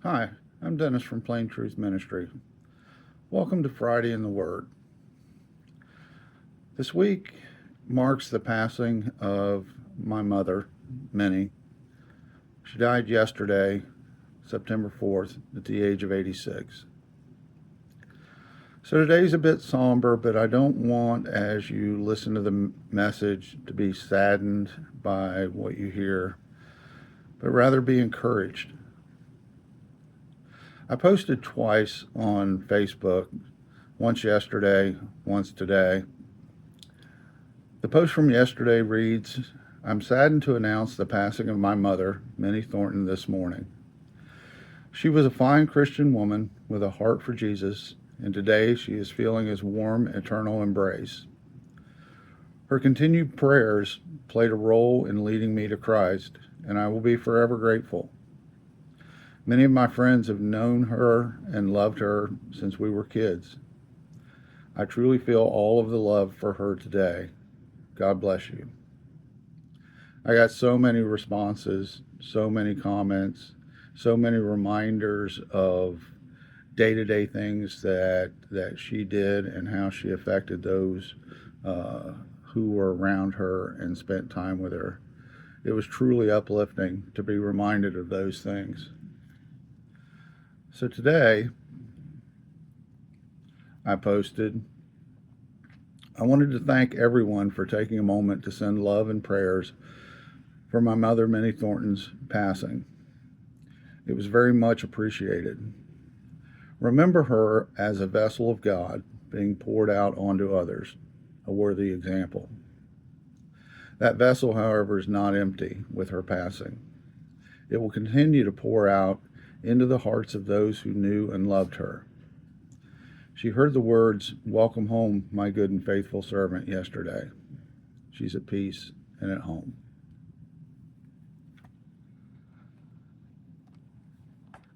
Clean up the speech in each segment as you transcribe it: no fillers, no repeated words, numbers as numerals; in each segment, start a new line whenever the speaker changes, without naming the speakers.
Hi, I'm Dennis from Plain Truth Ministry. Welcome to Friday in the Word. This week marks the passing of my mother, Minnie. She died yesterday, September 4th, at the age of 86. So today's a bit somber, but I don't want, as you listen to the message, to be saddened by what you hear, but rather be encouraged. I posted twice on Facebook, once yesterday, once today. The post from yesterday reads, "I'm saddened to announce the passing of my mother, Minnie Thornton, this morning. She was a fine Christian woman with a heart for Jesus, and today she is feeling his warm, eternal embrace. Her continued prayers played a role in leading me to Christ, and I will be forever grateful. Many of my friends have known her and loved her since we were kids. I truly feel all of the love for her today. God bless you." I got so many responses, so many comments, so many reminders of day-to-day things that she did and how she affected those who were around her and spent time with her. It was truly uplifting to be reminded of those things. So today, I posted, "I wanted to thank everyone for taking a moment to send love and prayers for my mother, Minnie Thornton's passing. It was very much appreciated. Remember her as a vessel of God being poured out onto others, a worthy example. That vessel, however, is not empty with her passing. It will continue to pour out into the hearts of those who knew and loved her. She heard the words, 'Welcome home, my good and faithful servant,' yesterday. She's at peace and at home."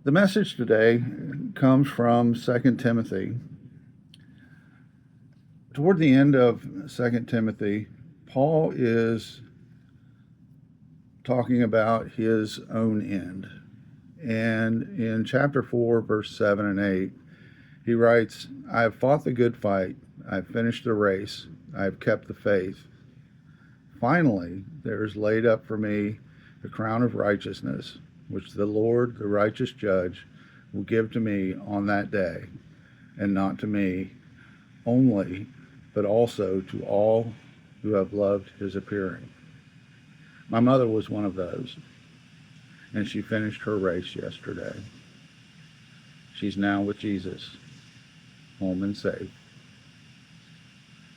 The message today comes from 2 Timothy. Toward the end of 2 Timothy, Paul is talking about his own end. And in chapter 4, verse 7 and 8, he writes, "I have fought the good fight. I have finished the race. I have kept the faith. Finally, there is laid up for me the crown of righteousness, which the Lord, the righteous judge, will give to me on that day, and not to me only, but also to all who have loved his appearing." My mother was one of those, and she finished her race yesterday. She's now with Jesus, home and safe.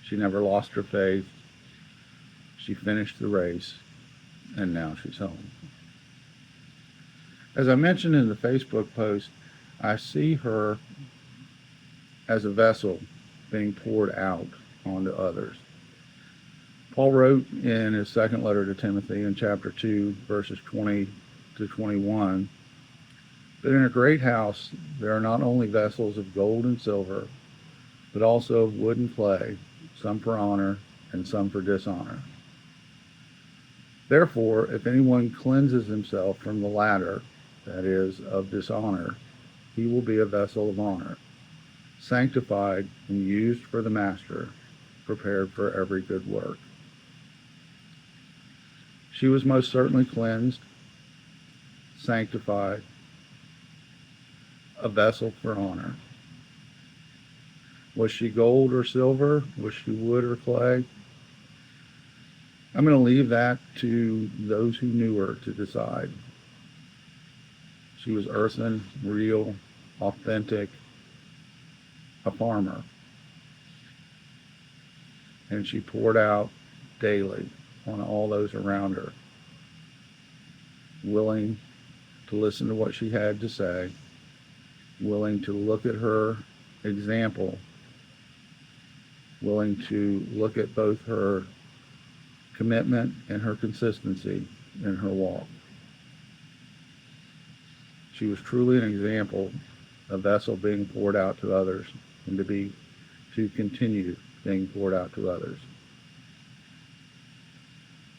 She never lost her faith. She finished the race, and now she's home. As I mentioned in the Facebook post, I see her as a vessel being poured out onto others. Paul wrote in his second letter to Timothy in chapter 2, verses 20 to 21, "But in a great house there are not only vessels of gold and silver, but also of wood and clay, some for honor and some for dishonor. Therefore, if anyone cleanses himself from the latter, that is, of dishonor, he will be a vessel of honor, sanctified and used for the master, prepared for every good work." She was most certainly cleansed, sanctified, a vessel for honor. Was she gold or silver? Was she wood or clay? I'm going to leave that to those who knew her to decide. She was earthen, real, authentic, a farmer. And she poured out daily on all those around her, willing to listen to what she had to say, willing to look at her example, willing to look at both her commitment and her consistency in her walk. She was truly an example, a vessel being poured out to others, and to continue being poured out to others.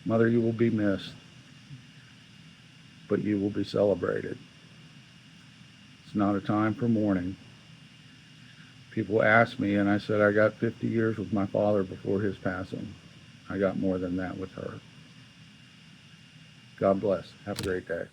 Mother, you will be missed, but you will be celebrated. It's not a time for mourning. People ask me, and I said I got 50 years with my father before his passing. I got more than that with her. God bless. Have a great day.